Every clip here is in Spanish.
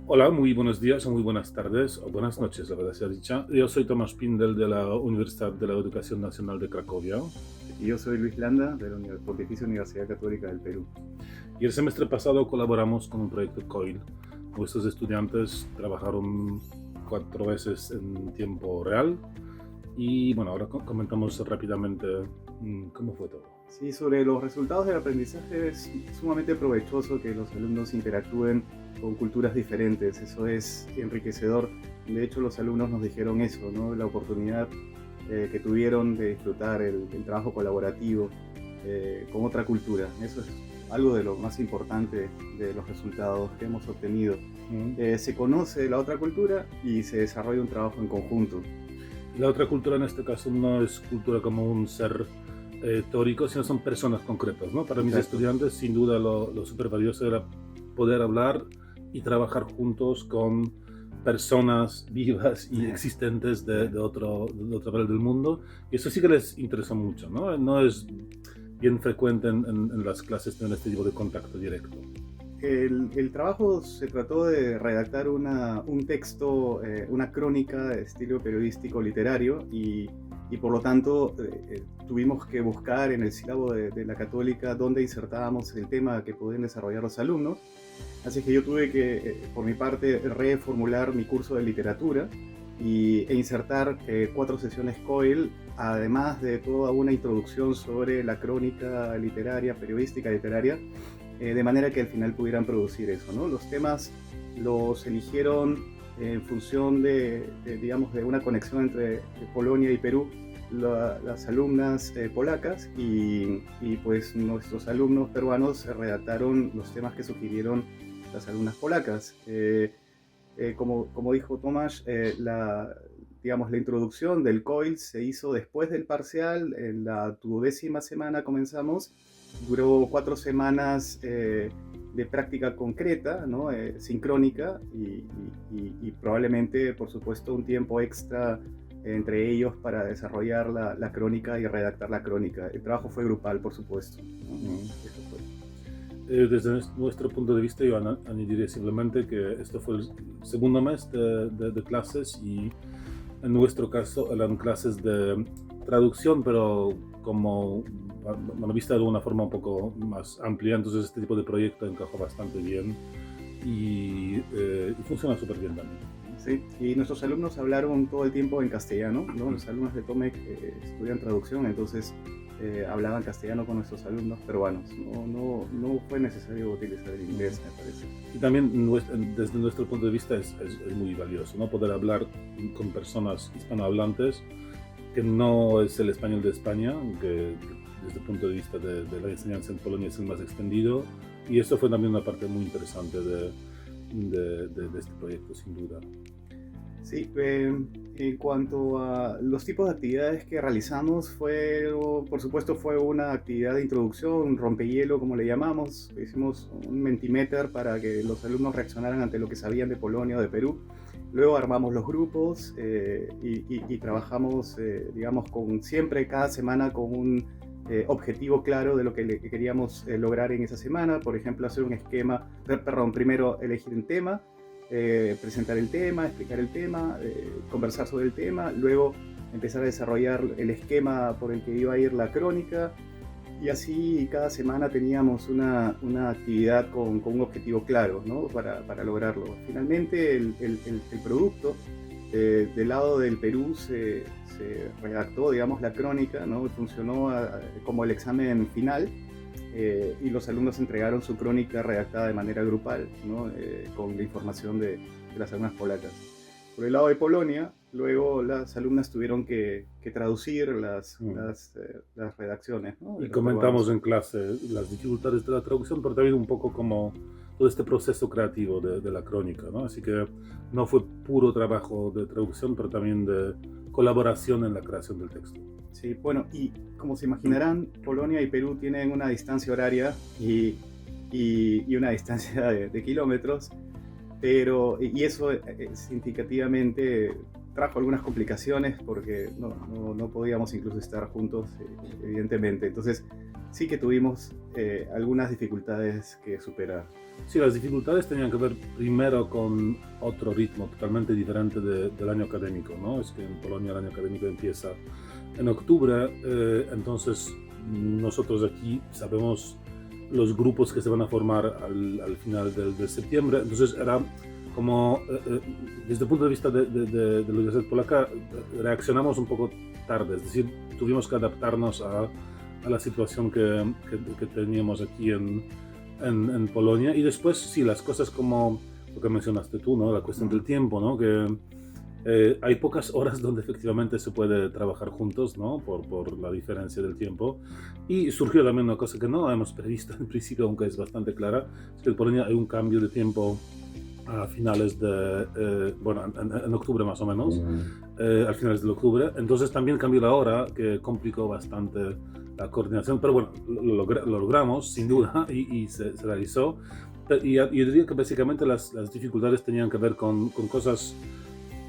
Hola, muy buenos días o muy buenas tardes o buenas noches, la verdad sea dicha. Yo soy Tomás Pindel de la Universidad de la Educación Nacional de Cracovia Y yo soy Luis Landa de la Pontificia Universidad Católica del Perú. y el semestre pasado colaboramos con un proyecto COIL. Nuestros estudiantes trabajaron 4 veces en tiempo real y bueno, ahora comentamos rápidamente cómo fue todo. Sí, sobre los resultados del aprendizaje es sumamente provechoso que los alumnos interactúen con culturas diferentes, eso es enriquecedor. De hecho, los alumnos nos dijeron eso, ¿no? La oportunidad que tuvieron de disfrutar el trabajo colaborativo con otra cultura. Eso es algo de lo más importante de los resultados que hemos obtenido. Se conoce la otra cultura y se desarrolla un trabajo en conjunto. La otra cultura en este caso no es cultura como un ser teórico, sino son personas concretas, ¿no? Para mis Exacto. estudiantes, sin duda, lo súper valioso era poder hablar y trabajar juntos con personas vivas y existentes de otra parte del mundo. Y eso sí que les interesó mucho, ¿no? No es bien frecuente en las clases tener este tipo de contacto directo. El trabajo se trató de redactar un texto, una crónica de estilo periodístico literario y por lo tanto tuvimos que buscar en el sílabo de la Católica dónde insertábamos el tema que podían desarrollar los alumnos. Así que yo tuve que, por mi parte, reformular mi curso de literatura e insertar 4 sesiones COIL, además de toda una introducción sobre la crónica literaria, periodística literaria, de manera que al final pudieran producir eso, ¿no? Los temas los eligieron en función digamos, de una conexión entre Polonia y Perú, las alumnas polacas y pues nuestros alumnos peruanos redactaron los temas que sugirieron las alumnas polacas. Como dijo Tomás, digamos, la introducción del COIL se hizo después del parcial, en la 12ª semana comenzamos, duró 4 semanas de práctica concreta, ¿no? Sincrónica y probablemente, por supuesto, un tiempo extra entre ellos para desarrollar la crónica y redactar la crónica. El trabajo fue grupal, por supuesto, ¿no? Eso fue. Desde nuestro punto de vista, yo añadiría simplemente que esto fue el segundo mes de clases y en nuestro caso eran clases de traducción, pero como van a vista de una forma un poco más amplia, entonces este tipo de proyecto encajó bastante bien y funciona súper bien también. Sí, y nuestros alumnos hablaron todo el tiempo en castellano, ¿no? Los alumnos de TOMEC estudian traducción, entonces hablaban castellano con nuestros alumnos peruanos. No fue necesario utilizar el inglés, me parece. Y también desde nuestro punto de vista es muy valioso, ¿no? Poder hablar con personas hispanohablantes, que no es el español de España, que desde el punto de vista de la enseñanza en Polonia es el más extendido, y esto fue también una parte muy interesante de este proyecto, sin duda. Sí, en cuanto a los tipos de actividades que realizamos, por supuesto, fue una actividad de introducción, un rompehielo, como le llamamos. Hicimos un Mentimeter para que los alumnos reaccionaran ante lo que sabían de Polonia o de Perú. Luego armamos los grupos y trabajamos, digamos, siempre cada semana con un objetivo claro de lo que queríamos lograr en esa semana. Por ejemplo, hacer un esquema, perdón, primero elegir un tema, presentar el tema, explicar el tema, conversar sobre el tema, luego empezar a desarrollar el esquema por el que iba a ir la crónica y así cada semana teníamos una actividad con un objetivo claro, ¿no? Para lograrlo. Finalmente el producto del lado del Perú se redactó, digamos, la crónica, ¿no? Funcionó como el examen final. Y los alumnos entregaron su crónica redactada de manera grupal, ¿no? Con la información de las alumnas polacas. Por el lado de Polonia, luego las alumnas tuvieron que traducir las redacciones, ¿no? De Y los comentamos peruanos. en clase las dificultades de la traducción, pero también un poco como todo este proceso creativo de la crónica, ¿no? Así que no fue puro trabajo de traducción, pero también de colaboración en la creación del texto. Sí, bueno, y como se imaginarán, Polonia y Perú tienen una distancia horaria y una distancia de kilómetros, y eso significativamente trajo algunas complicaciones porque no podíamos incluso estar juntos, evidentemente. Entonces sí que tuvimos algunas dificultades que superar. Sí, las dificultades tenían que ver primero con otro ritmo totalmente diferente del año académico, ¿no? Es que en Polonia el año académico empieza en octubre, entonces nosotros aquí sabemos los grupos que se van a formar al final de septiembre, entonces era como, desde el punto de vista de la Universidad Polaca, reaccionamos un poco tarde, es decir, tuvimos que adaptarnos a la situación que teníamos aquí en Polonia, y después sí, las cosas como lo que mencionaste tú, ¿no? La cuestión del tiempo, ¿no? Que hay pocas horas donde efectivamente se puede trabajar juntos, ¿no? Por la diferencia del tiempo, y surgió también una cosa que no hemos previsto en principio, aunque es bastante clara, es que en Polonia hay un cambio de tiempo a finales en octubre más o menos, al finales de octubre, entonces también cambió la hora, que complicó bastante la coordinación, pero bueno, lo logramos sin duda y se realizó. Y yo diría que básicamente las dificultades tenían que ver con cosas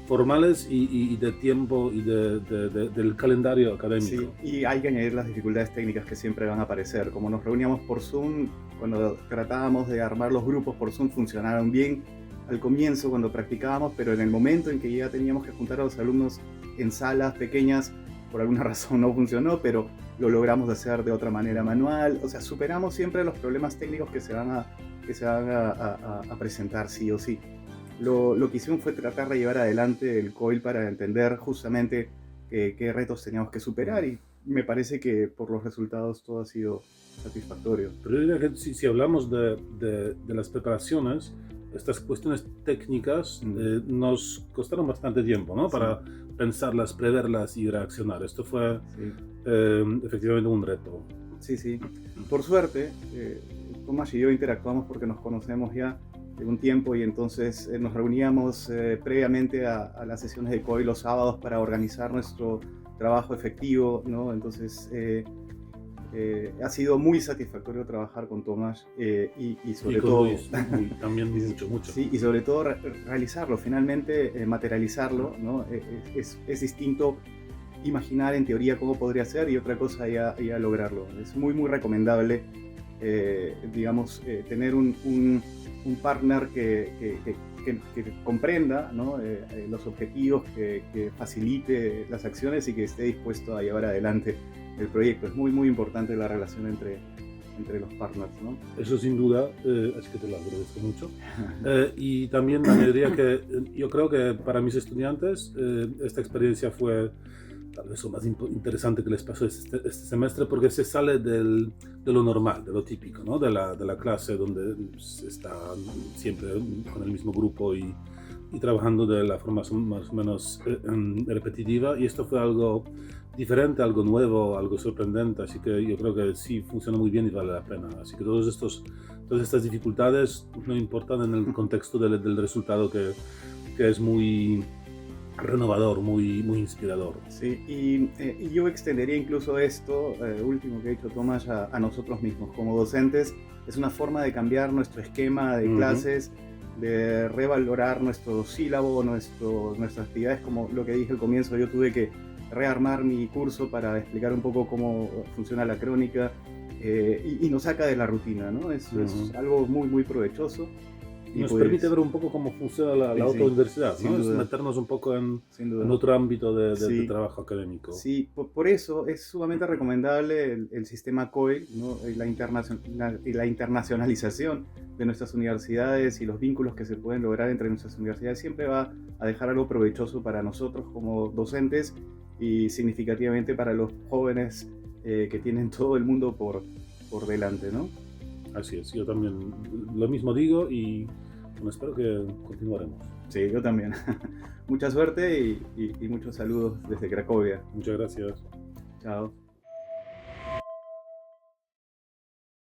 formales y de tiempo y del calendario académico. Sí, y hay que añadir las dificultades técnicas que siempre van a aparecer. Como nos reuníamos por Zoom, cuando tratábamos de armar los grupos por Zoom funcionaron bien al comienzo cuando practicábamos, pero en el momento en que ya teníamos que juntar a los alumnos en salas pequeñas, por alguna razón no funcionó, pero lo logramos hacer de otra manera manual. O sea, superamos siempre los problemas técnicos que se van a presentar sí o sí. Lo que hicimos fue tratar de llevar adelante el COIL para entender justamente qué retos teníamos que superar, y me parece que por los resultados todo ha sido satisfactorio. Pero yo diría que si hablamos de las preparaciones, estas cuestiones técnicas nos costaron bastante tiempo, ¿no? Para pensarlas, preverlas y reaccionar. Esto fue efectivamente un reto. Sí, sí. Por suerte, Tomás y yo interactuamos porque nos conocemos ya de un tiempo, y entonces nos reuníamos previamente a las sesiones de COI los sábados para organizar nuestro trabajo efectivo, ¿no? Entonces ha sido muy satisfactorio trabajar con Tomás y sobre todo Luis, también mucho. Sí, y sobre todo realizarlo, finalmente materializarlo, ¿no? Es distinto imaginar en teoría cómo podría ser y otra cosa ya lograrlo. Es muy recomendable, digamos, tener un partner que comprenda, ¿no? Los objetivos, que facilite las acciones y que esté dispuesto a llevar adelante el proyecto. Es muy importante la relación entre los partners, ¿no? Eso sin duda, es que te lo agradezco mucho. Y también añadiría que yo creo que para mis estudiantes esta experiencia fue tal vez lo más interesante que les pasó este semestre, porque se sale de lo normal, de lo típico, ¿no? de la clase donde se está siempre con el mismo grupo y trabajando de la forma más o menos repetitiva, y esto fue algo diferente, algo nuevo, algo sorprendente, así que yo creo que sí funciona muy bien y vale la pena. Así que todas estas dificultades no importan en el contexto del resultado que es muy renovador, muy inspirador. Sí, y yo extendería incluso esto, último que ha dicho Tomás, a nosotros mismos como docentes. Es una forma de cambiar nuestro esquema de clases, de revalorar nuestro sílabo, nuestras actividades, como lo que dije al comienzo. Yo tuve que rearmar mi curso para explicar un poco cómo funciona la crónica, y nos saca de la rutina, ¿no? Es algo muy provechoso. Y nos permite ver un poco cómo funciona la otra universidad, ¿no? Es meternos un poco en otro ámbito de trabajo académico. Sí, por eso es sumamente recomendable el sistema COIL, ¿no? Y la internacionalización de nuestras universidades y los vínculos que se pueden lograr entre nuestras universidades siempre va a dejar algo provechoso para nosotros como docentes y significativamente para los jóvenes que tienen todo el mundo por delante, ¿no? Así es, yo también lo mismo digo y bueno, espero que continuaremos. Sí, yo también. Mucha suerte y muchos saludos desde Cracovia. Muchas gracias. Chao.